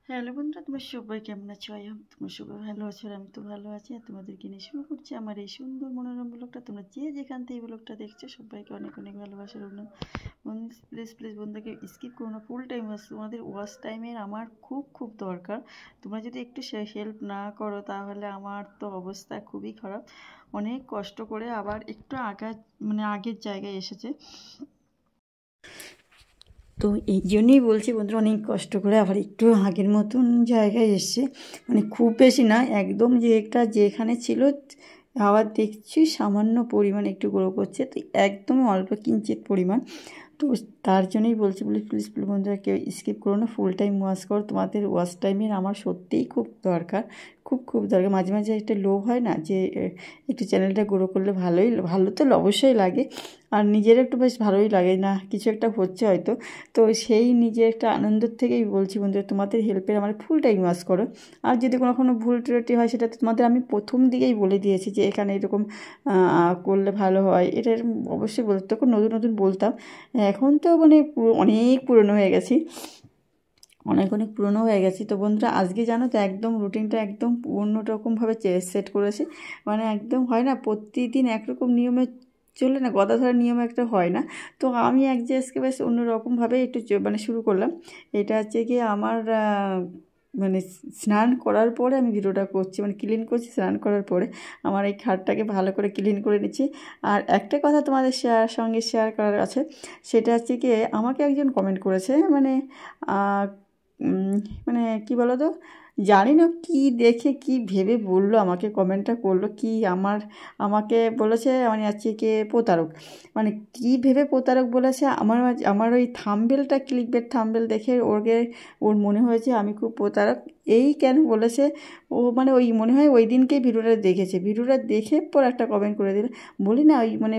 Hello বন্ধুরা, তোমরা সবাই কেমন আছো? আই হোপ তোমরা সবাই ভালো আছো। আর আমি তো ভালো আছি। আর তোমাদেরকে নিয়ে শুরু করছি আমার এই সুন্দর মনোরম ব্লগটা। তোমরা যে যেখান থেকে এই ব্লগটা দেখছো সবাইকে অনেক অনেক ভালোবাসা রইল। বন্ধু প্লিজ প্লিজ বন্ধুকে স্কিপ করো না, ফুল টাইম ওয়াচ। তোমাদের ওয়াচ টাইমের আমার খুব খুব দরকার। তোমরা যদি একটু হেল্প না করো তাহলে আমার তো অবস্থা খুবই খারাপ। অনেক কষ্ট করে আবার একটু আগের জায়গায় এসেছে। তো এই জন্যই বলছি বন্ধুরা, অনেক কষ্ট করে আবার একটু আগের মতন জায়গায় এসছে। মানে খুব বেশি না, একদম যেখানে ছিল আবার দেখছি সামান্য পরিমাণ একটু গ্রো করছে, তো একদমই অল্প কিঞ্চিত পরিমাণ। তো তার জন্যই বলছি, প্লিজ প্লিজ বন্ধুরা কেউ স্কিপ করো না, ফুল টাইম ওয়াচ করো। তোমাদের ওয়াচ টাইমের আমার সত্যিই খুব দরকার, খুব খুব দরকার। মাঝে মাঝে একটা লোভ হয় না যে একটু চ্যানেলটা গ্রো করলে ভালো তো অবশ্যই লাগে, আর নিজের একটু বেশ ভালোই লাগে না কিছু একটা হচ্ছে হয়তো। তো সেই নিজের একটা আনন্দের থেকেই বলছি বন্ধুরা, তোমাদের হেল্পের আমার ফুল টাইম ওয়াচ করো। আর যদি কোনো ভুল ত্রুটি হয় সেটা তো তোমাদের আমি প্রথম দিকেই বলে দিয়েছি যে এখানে এরকম করলে ভালো হয়, এটা অবশ্যই বলতে। তখন নতুন নতুন বলতাম, এখন তো মানে অনেক পুরনো হয়ে গেছি, অনেক পুরনো হয়ে গেছি। তো বন্ধুরা আজকে জানো তো একদম রুটিনটা একদম অন্যরকমভাবে সেট করেছি। মানে একদম হয় না প্রতিদিন একরকম নিয়মে চলে না, গদা ধরার নিয়ম একটা হয় না। তো আমি আজকে বেশ অন্যরকমভাবে একটু মানে শুরু করলাম। এটা হচ্ছে কি আমার মানে স্নান করার পরে আমি ভিডিওটা করছি, মানে ক্লিন করছি স্নান করার পরে। আমার এই খাটটাকে ভালো করে ক্লিন করে নিচ্ছি। আর একটা কথা তোমাদের সঙ্গে শেয়ার করার আছে, সেটা হচ্ছে কি আমাকে একজন কমেন্ট করেছে, মানে মানে কি বলো তো, জানি না কি দেখে কি ভেবে বললো, আমাকে কমেন্টটা করলো কি আমাকে বলেছে মানে আজকে কে প্রতারক। মানে কি ভেবে প্রতারক বলেছে, আমার ওই থাম্বেলটা, ক্লিকবেট থাম্বেল দেখে ওর মনে হয়েছে আমি খুব প্রতারক। এই কেন বলেছে ও, মানে ওই মনে হয় ওই দিনকেই ভিডিওটা দেখেছে, ভিডিওটা দেখে পর একটা কমেন্ট করে দিল। বলি না ওই মানে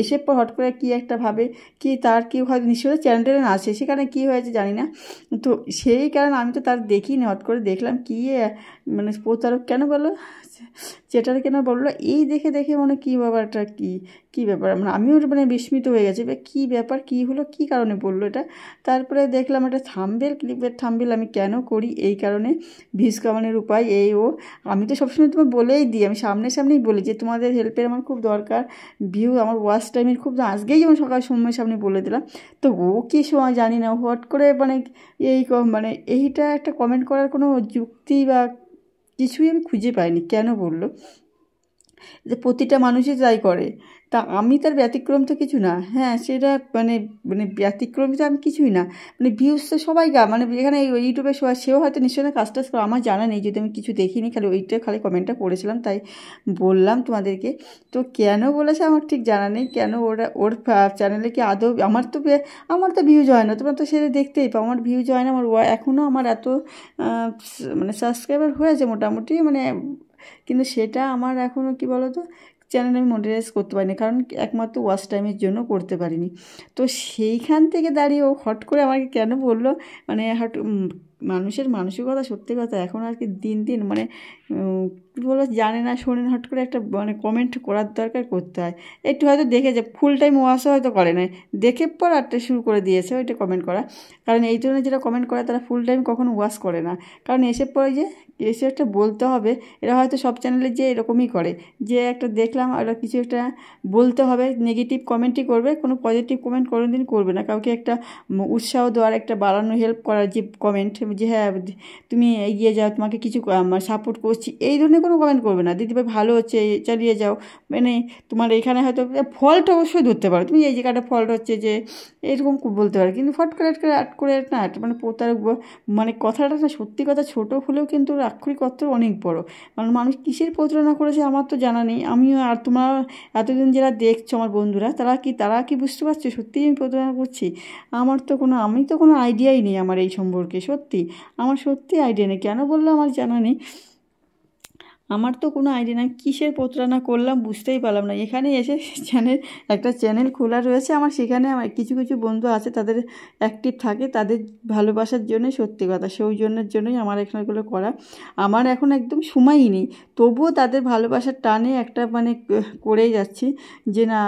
এসে পর হট করে কী একটা ভাবে, কি তার কি হয়তো নিশ্চয়ই চ্যানেলে না আছে, সেখানে কী হয়েছে জানি না। তো সেই কারণে আমি তো তার দেখিনি, হট করে দেখলাম কি মানে প্রতারক কেন বললো, চেটার কেন বললো, এই দেখে দেখে মানে কী ব্যাপারটা, কী ব্যাপার, মানে আমিও মানে বিস্মিত হয়ে গেছি, কী ব্যাপার, কী হলো, কী কারণে বললো এটা। তারপরে দেখলাম একটা ক্লিপের থাম্বেল আমি কেন করি, এই কারণে ভিউজ কামানোর উপায় এই ও। আমি তো সবসময় তোমার বলেই দিই, আমি সামনেই বলি যে তোমাদের হেল্পের আমার খুব দরকার, আমার ওয়াচ টাইমের খুব, আজকেই যেমন সকাল সময় সামনে বলে দিলাম। তো ও কী সময় জানি না হট করে মানে মানে এইটা একটা কমেন্ট করার কোনো যুক্তি বা কিছুই আমি খুঁজে পাইনি, কেন বললো যে প্রতিটা মানুষই তাই করে, তা আমি তার ব্যতিক্রম তো কিছু না। হ্যাঁ সেটা মানে মানে ব্যতিক্রম তো আমি কিছুই না, মানে ভিউজ তো সবাই মানে যেখানে ইউটিউবে সেও হয়তো নিশ্চয়ই কাজ টাজ করে, আমার জানা নেই, যদি আমি কিছু দেখিনি, খালি কমেন্টটা পড়েছিলাম তাই বললাম তোমাদেরকে। তো কেন বলেছে আমার ঠিক জানা নেই, কেন ওর চ্যানেলে কি আদৌ আমার তো ভিউজ হয় না, তোমরা তো সেটা দেখতেই পাও, আমার ভিউজ হয় না। এখনও আমার এত মানে সাবস্ক্রাইবার হয়েছে মোটামুটি, মানে কিন্তু সেটা আমার এখনও কি বলো তো, চ্যানেল আমি মনিটাইজ করতে পারিনি, কারণ একমাত্র ওয়াচ টাইমের জন্য করতে পারিনি। তো সেইখান থেকে দাঁড়িয়ে ও হট করে আমাকে কেন বললো, মানে মানুষের মানসিকতা সত্যি কথা এখন আর কি দিন দিন মানে কী বলবো, জানে না শোনে না, হট করে একটা মানে কমেন্ট করার দরকার করতে হয়। একটু হয়তো দেখেছে, ফুল টাইম ওয়াশও হয়তো করে নাই, দেখে পর আরটা শুরু করে দিয়েছে ওইটা কমেন্ট করা। কারণ এই জন্য যেটা কমেন্ট করে তারা ফুল টাইম কখনো ওয়াশ করে না, কারণ এসে পরে যে এসে একটা বলতে হবে। এরা হয়তো সব চ্যানেলে যে এরকমই করে, যে একটা দেখলাম ওরা কিছু একটা বলতে হবে, নেগেটিভ কমেন্টই করবে, কোনো পজিটিভ কমেন্ট কোনো দিন করবে না। কাউকে একটা উৎসাহ দেওয়ার, একটা বাড়ানো, হেল্প করার যে কমেন্ট, যে হ্যাঁ তুমি এগিয়ে যাও, তোমাকে কিছু সাপোর্ট করছি, এই ধরনের কোনো কমেন্ট করবে না। দিদিভাই ভালো হচ্ছে, চালিয়ে যাও, মানে তোমার এখানে হয়তো ফল্ট অবশ্যই ধরতে পারো, তুমি এই জায়গাটা ফল্ট হচ্ছে যে এরকম বলতে পারো, কিন্তু ফট করে আট করে না মানে প্রতারক, মানে কথাটা না সত্যি কথা ছোটো হলেও কিন্তু আক্ষরিক অর্থ অনেক বড়। কারণ মানুষ কিসের প্রতারণা করেছে আমার তো জানা নেই, আমিও আর তোমরা এতদিন যারা দেখছো আমার বন্ধুরা, তারা কি বুঝতে পারছো সত্যিই আমি প্রতারণা করছি? আমি তো কোনো আইডিয়াই নেই আমার এই সম্পর্কে, সত্যি আমার সত্যি আইডিয়া নেই, কেন বললো আমার জানা নেই। আমার তো কোনো আইডিয়া নাই কিসের প্রতারণা করলাম, বুঝতেই পারলাম না। এখানে এসে একটা চ্যানেল খোলা রয়েছে আমার, সেখানে আমার কিছু কিছু বন্ধু আছে তাদের অ্যাক্টিভ থাকে, তাদের ভালোবাসার জন্য, সত্যি কথা সৌজন্যের জন্যই আমার এখানেগুলো করা। আমার এখন একদম সময়ই নেই, তবুও তাদের ভালোবাসার টানে একটা মানে করেই যাচ্ছি যে না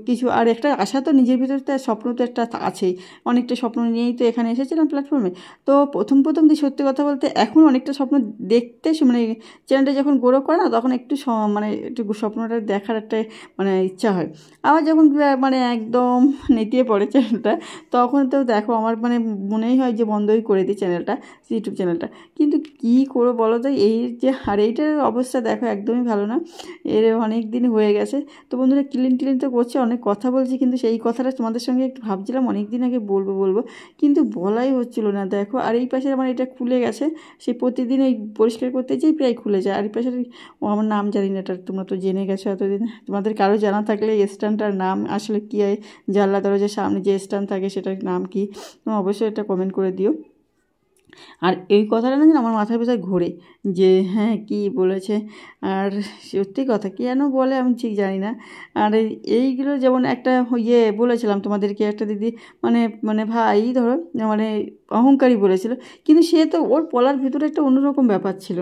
কিছু। আর একটা আশা তো নিজের ভিতরে, তো স্বপ্ন তো একটা আছেই, অনেকটা স্বপ্ন নিয়েই তো এখানে এসেছিলাম প্ল্যাটফর্মে। তো প্রথম যে সত্যি কথা বলতে এখন অনেকটা স্বপ্ন দেখতে মানে চ্যানেলটা যখন গ্রো করে না, তখন একটু মানে একটু স্বপ্নটা দেখার একটা মানে ইচ্ছা হয়। আবার যখন মানে একদম নেতিয়ে পড়ে চ্যানেলটা, তখন তো দেখো আমার মানে মনেই হয় যে বন্ধই করে দিই চ্যানেলটা, ইউটিউব চ্যানেলটা। কিন্তু কী করবো বলো তো, এই যে আর এইটার অবস্থা দেখো একদমই ভালো না, এর অনেক দিন হয়ে গেছে। তো বন্ধুরা ক্লিন তো করছে, অনেক কথা বলছি, কিন্তু সেই কথাটা তোমাদের সঙ্গে একটু ভাবছিলাম অনেক দিন আগে বলবো, কিন্তু বলাই হচ্ছিল না। দেখো আর এই পাশে আমার এটা খুলে গেছে, সে প্রতিদিন ওই পরিষ্কার করতে যেই প্রায় খুলে যায়। আর এই পাশে আমার নাম জানি না, এটা তোমরা তো জেনে গেছো এতদিন। তোমাদের কারো জানা থাকলে এই স্ট্যান্ডটার নাম আসলে কী হয়, জানলা দরজার সামনে যে স্ট্যান্ড থাকে সেটার নাম কি, তোমরা অবশ্যই এটা কমেন্ট করে দিও। আর এই কথাটা না আমার মাথার ভেতর ঘোরে যে হ্যাঁ কী বলেছে, আর সত্যি কথা কেন বলে আমি ঠিক জানি না। আর এইগুলো যেমন একটা বলেছিলাম তোমাদেরকে, একটা দিদি মানে মানে ভাই ধরো মানে অহংকারী বলেছিল, কিন্তু সে তো ওর বলার ভিতরে একটা অন্যরকম ব্যাপার ছিল,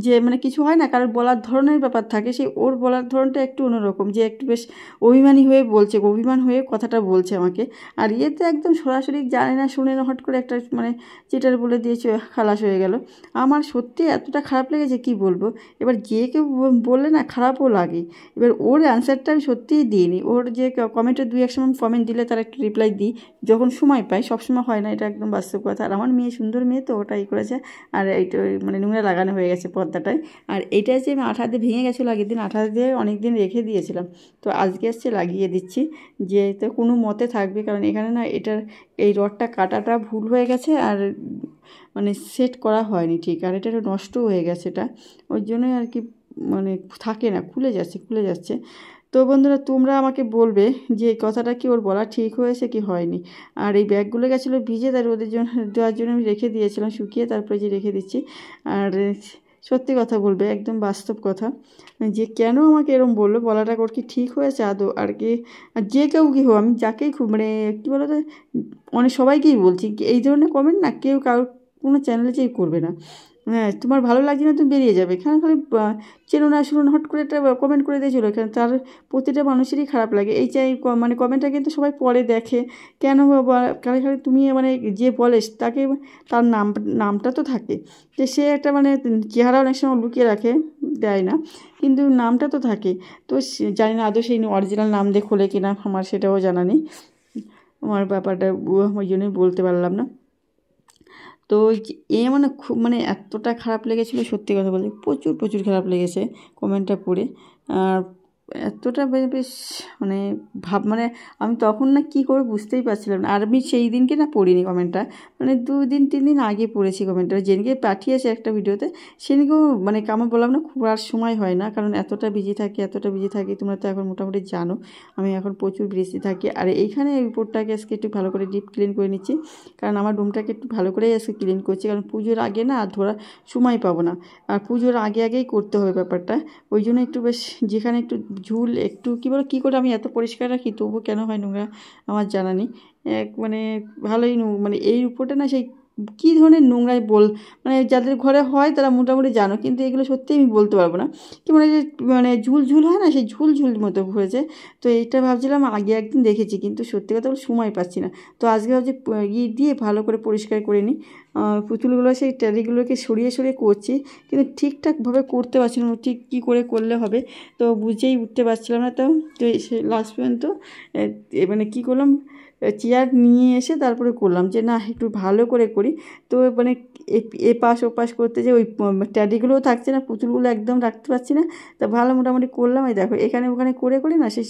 যে মানে কিছু হয় না কারোর বলার ধরনের ব্যাপার থাকে, সেই ওর বলার ধরনটা একটু অন্যরকম, যে একটু বেশ অভিমানী হয়ে বলছে, অভিমান হয়ে কথাটা বলছে আমাকে। আর তো একদম সরাসরি জানে না শুনে না, হট করে একটা মানে চিটার বলে দিয়েছে, খালাস হয়ে গেল। আমার সত্যি এতটা খারাপ লেগেছে কি বলবো। এবার যে কেউ বললে না খারাপও লাগে। এবার ওর অ্যান্সারটা আমি সত্যিই দিইনি, ওর যে কমেন্টে 2-1 সময় কমেন্ট দিলে তার একটু রিপ্লাই দিই যখন সময় পাই, সবসময় হয় না, এটা একদম বাস্তব কথা। আর আমার মেয়ে সুন্দর মেয়ে তো ওটাই করেছে। আর এইটা মানে নোংরা লাগানো হয়ে গেছে পর্দাটায়। আর এইটা যে আমি আঠা দিয়ে ভেঙে গেছিলো আগের দিন, আঠা দিয়ে অনেক দিন রেখে দিয়েছিলাম, তো আজকে আসছে লাগিয়ে দিচ্ছি, যে তো কোনো মতে থাকবে। কারণ এখানে না এটার এই রডটা কাটাটা ভুল হয়ে গেছে, আর মানে সেট করা হয়নি ঠিক, আর এটা নষ্ট হয়ে গেছে, এটা ওই জন্যই আর কি মানে থাকে না, খুলে যাচ্ছে। তো বন্ধুরা তোমরা আমাকে বলবে যে এই কথাটা কি ওর বলা ঠিক হয়েছে কি হয়নি। আর এই ব্যাগগুলো গেছিলো ভিজে, তাই ওদের জন্য দেওয়ার জন্য আমি রেখে দিয়েছিলাম শুকিয়ে, তারপরে যে রেখে দিচ্ছি। আর সত্যি কথা বলবে, একদম বাস্তব কথা, যে কেন আমাকে এরকম বললো, বলাটা ওর কি ঠিক হয়েছে আদৌ। আর কি আর যে কেউ কি হোক, আমি যাকেই খুব মানে কী বলো তো, অনেক সবাইকেই বলছি এই ধরনের কমেন্ট না কেউ কারোর কোনো চ্যানেলে চেয়ে করবে না। হ্যাঁ তোমার ভালো লাগছে না তুমি বেরিয়ে যাবে, এখানে খালি চেনো না শুনুন হট করে একটা কমেন্ট করে দিয়েছিলো, এখানে তার প্রতিটা মানুষেরই খারাপ লাগে। এই চাই মানে কমেন্টটা কিন্তু সবাই পরে দেখে, কেন খালি তুমি মানে যে বলে তাকে তার নামটা তো থাকে, যে সে একটা মানে চেহারা অনেক সময় লুকিয়ে রাখে, দেয় না, কিন্তু নামটা তো থাকে। তো জানি না আদৌ সেই অরিজিনাল নাম দিয়ে খোলে কিনা, আমার সেটাও জানা নেই, আমার ব্যাপারটা ওই জন্যই বলতে পারলাম না। তো মানে খুব মানে এতটা খারাপ লেগেছিলো, সত্যি কথা বলতে প্রচুর খারাপ লেগেছে কমেন্টটা পড়ে। আর এতটা বেশ মানে মানে আমি তখন না কী করে বুঝতেই পারছিলাম না। আর আমি সেই দিনকে না পড়িনি কমেন্টটা, মানে 2-3 দিন আগে পড়েছি কমেন্টটা, যেদিনকে পাঠিয়েছে একটা ভিডিওতে সেদিনকেও মানে আমার বললাম না খুব আর সময় হয় না, কারণ এতটা বিজি থাকি তোমরা তো এখন মোটামুটি জানো আমি এখন প্রচুর বিজি থাকি। আর এইখানে এই উপরটাকে আজকে একটু ভালো করে ডিপ ক্লিন করে নিচ্ছি, কারণ আমার রুমটাকে একটু ভালো করেই আজকে ক্লিন করছি, কারণ পুজোর আগে না ধরা সময় পাবো না, আর পুজোর আগেই করতে হবে ব্যাপারটা। ওই জন্য একটু বেশ যেখানে একটু ঝুল একটু কী করে আমি এত পরিষ্কার রাখি, তবু কেন হয় নোংরা আমার জানা নেই। মানে ভালোই মানে এই উপরটা না সেই কী ধরনের নোংরায় মানে যাদের ঘরে হয় তারা মোটামুটি জানো, কিন্তু এগুলো সত্যিই আমি বলতে পারবো না, কি মানে যে মানে ঝুল হয় না, সেই ঝুল মতো হয়েছে। তো এইটা ভাবছিলাম আগে একদিন দেখেছি, কিন্তু সত্যি কথা বলে সময় পাচ্ছি না। তো আজকে ভাবছি দিয়ে ভালো করে পরিষ্কার করে নিই, পুতুলগুলো সেই ট্যাডিগুলোকে সরিয়ে করছি, কিন্তু ঠিকঠাকভাবে করতে পারছি না, ঠিক কী করে করলে হবে তো বুঝেই উঠতে পারছিলাম না। তো লাস্ট পর্যন্ত মানে কী করলাম, চেয়ার নিয়ে এসে তারপরে করলাম যে না একটু ভালো করে করি। তো মানে এপাশ ওপাশ করতে যে ওই ট্যাডিগুলোও থাকছে না, পুতুলগুলো একদম রাখতে পারছি না, তা ভালো মোটামুটি করলাম। এই দেখো এখানে ওখানে করে না সে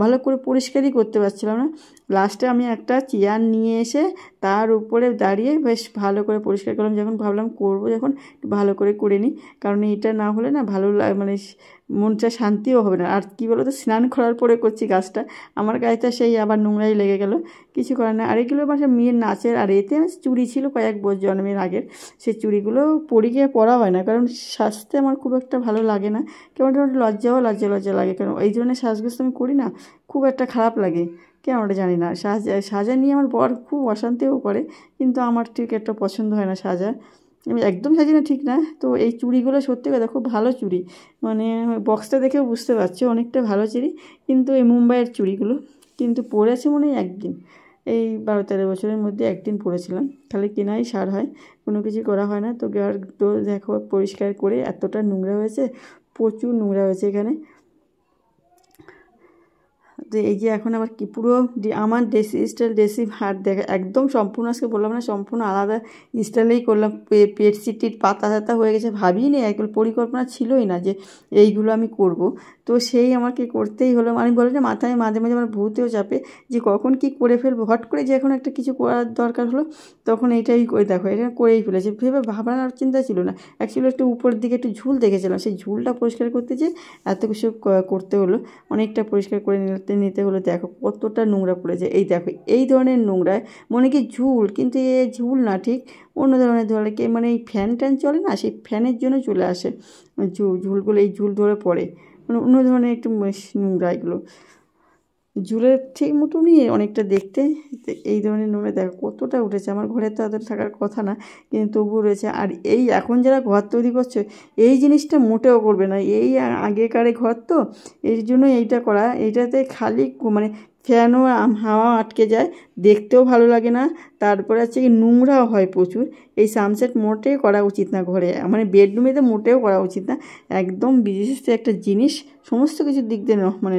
ভালো করে পরিষ্কারই করতে পারছিলাম না। লাস্টে আমি একটা চেয়ার নিয়ে এসে তার উপরে দাঁড়িয়ে বেশ ভালো করে পরিষ্কার করলাম। যখন ভাবলাম করবো যখন ভালো করে করে নিই, কারণ এটা না হলে না ভালো মানে মনটা শান্তিও হবে না। আর কী বলো তো, স্নান করার পরে করছি কাজটা, আমার গায়েটা সেই আবার নোংরাই লেগে গেল, কিছু করে না। আর এগুলো মানে মেয়ের নাচের, আর এতে চুড়ি ছিল কয়েক জন্মের আগের, সেই চুড়িগুলো পরে গিয়ে পরা হয় না, কারণ সাজতে আমার খুব একটা ভালো লাগে না, কেমন একটা লজ্জা লাগে, কারণ এই ধরনের সাজগোজ আমি করি না, খুব একটা খারাপ লাগে কেন ওটা জানি না। সাজা নিয়ে আমার বর খুব অশান্তিও করে, কিন্তু আমার ঠিক একটা পছন্দ হয় না সাজা, আমি একদম সাজি না ঠিক না। তো এই চুড়িগুলো সত্যি কথা খুব ভালো চুড়ি, মানে বক্সটা দেখেও বুঝতে পারছি অনেকটা ভালো চুড়ি, কিন্তু এই মুম্বাইয়ের চুড়িগুলো কিন্তু পরেছি মনে হয় একদিন, এই 12-13 বছরের মধ্যে একদিন পরেছিলাম, খালি কেনাই সার হয়, কোনো কিছু করা হয় না। তো দেখো পরিষ্কার করে এতটা নোংরা হয়েছে, প্রচুর নোংরা হয়েছে এখানে। তো এই যে এখন আবার কি পুরো আমার দেশি স্টাইল, দেশি ভাত দেখা একদম সম্পূর্ণ, আজকে বললাম না সম্পূর্ণ আলাদা স্টাইলেই করলাম। পেট সিটির পাতা টাতা হয়ে গেছে, ভাবিই নি, একদম পরিকল্পনা ছিলই না যে এইগুলো আমি করব। তো সেই আমাকে করতেই হলো। আমি বলি না মাথায় মাঝে মাঝে আমার ভূতেও চাপে যে কখন কি করে ফেলবো, হট করে যে এখন একটা কিছু করার দরকার হলো, তখন এইটাই করে দেখো, এটা করেই ফেলেছি, ভেবে ভাবনার চিন্তা ছিল না। অ্যাকচুয়ালি একটু উপরের দিকে একটু ঝুল দেখেছিলাম, সেই ঝুলটা পরিষ্কার করতে যে এত কিছু করতে হলো, অনেকটা পরিষ্কার করে নিতে হলো। দেখো কতটা নোংরা পড়েছে, এই দেখো এই ধরনের নোংরা, মনে কি ঝুল, কিন্তু এ ঝুল না, ঠিক অন্য ধরনের ধরে কে, মানে এই ফ্যান ট্যান চলে না, সেই ফ্যানের জন্য চলে আসে ঝুলগুলো, এই ঝুল ধরে পড়ে, মানে অন্য ধরনের একটু নোংরা এগুলো, ঝুলের ঠিক মতনই অনেকটা দেখতে। এই ধরনের নোংরা দেখো কতটা উঠেছে, আমার ঘরে তো এত থাকার কথা না, কিন্তু তবুও রয়েছে। আর এই এখন যারা ঘর তৈরি করছে এই জিনিসটা মোটেও করবে না, এই আগেকারে ঘর তো, এর জন্য এইটা করা, এইটাতে খালি মানে ফ্যানও হাওয়া আটকে যায়, দেখতেও ভালো লাগে না, তারপরে হচ্ছে কি নোংরাও হয় প্রচুর। এই সানসেট মোটেই করা উচিত না ঘরে, মানে বেডরুমে তো মোটেও করা উচিত না, একদম বিশেষ একটা জিনিস, সমস্ত কিছুর দিক দিয়ে মানে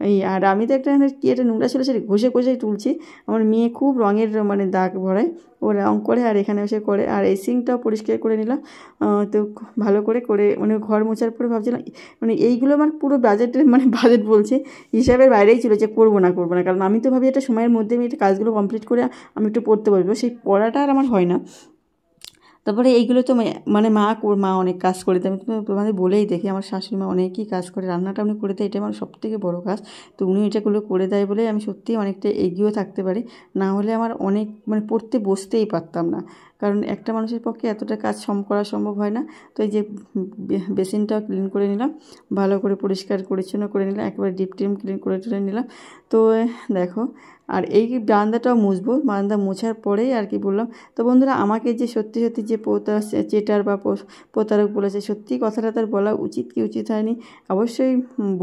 এই। আর আমি তো একটা কি একটা নোংরা ছিল সেটা ঘষে তুলছি, আমার মেয়ে খুব রঙের মানে দাগ ভরায়, ও রঙ করে আর এখানে এসে করে। আর এই সিঙ্কটাও পরিষ্কার করে নিলাম, তো ভালো করে মানে ঘর মোছার পরে ভাবছিলাম মানে এইগুলো আমার পুরো বাজেটের, মানে বাজেট বলছে হিসাবের বাইরেই ছিল যে করবো না, কারণ আমি তো ভাবি একটা সময়ের মধ্যে আমি এটা কাজগুলো কমপ্লিট করে আমি একটু পড়তে বসবো, সেই পড়াটা আর আমার হয় না। তারপরে এইগুলো তো মানে মা অনেক কাজ করে দেয়, আমি তোমাদের বলেই দেখি, আমার শাশুড়ি মা অনেকই কাজ করে, রান্নাটা উনি করে দেয়, এটা আমার সবথেকে বড়ো কাজ। তো উনি এটাগুলো করে দেয় বলে আমি সত্যিই অনেকটা এগিয়েও থাকতে পারি, না হলে আমার অনেক মানে পড়তে বসতেই পারতাম না, কারণ একটা মানুষের পক্ষে এতটা কাজ করা সম্ভব হয় না। তো এই যে বেসিনটাও ক্লিন করে নিলাম, ভালো করে পরিষ্কার পরিচ্ছন্ন করে নিলাম, একেবারে ডিপ ক্লিন করে নিলাম। তো দেখো, আর এই বারান্দাটাও মুছবো, বারান্দা মোছার পরেই আর কি বললাম। তো বন্ধুরা, আমাকে যে সত্যি যে চেটার বা প্রতারক বলেছে, সত্যি কথাটা তার বলা উচিত কি উচিত হয়নি অবশ্যই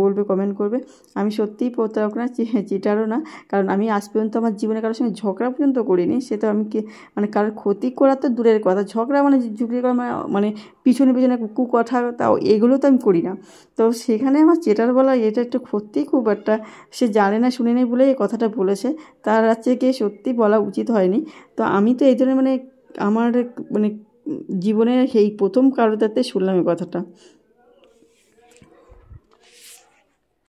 বলবে, কমেন্ট করবে। আমি সত্যিই প্রতারক না, চিটারও না, কারণ আমি আজ পর্যন্ত আমার জীবনে কারোর সঙ্গে ঝগড়া পর্যন্ত করিনি। সে তো আমি মানে কারোর ক্ষতি করা তো দূরের কথা, ঝগড়া মানে ঝুঁকড়ি করা মানে পিছনে কথা তাও এগুলো তো আমি করি না। তো সেখানে আমার চেটার বলা এটা একটু সত্যিই খুব একটা, সে জানে না শুনে নেই বলে এই কথাটা বলেছে, তার হচ্ছে গিয়ে সত্যি বলা উচিত হয়নি। তো আমি তো এই ধরনের মানে আমার মানে জীবনের এই প্রথম কারোর তাতে শুনলাম এই কথাটা।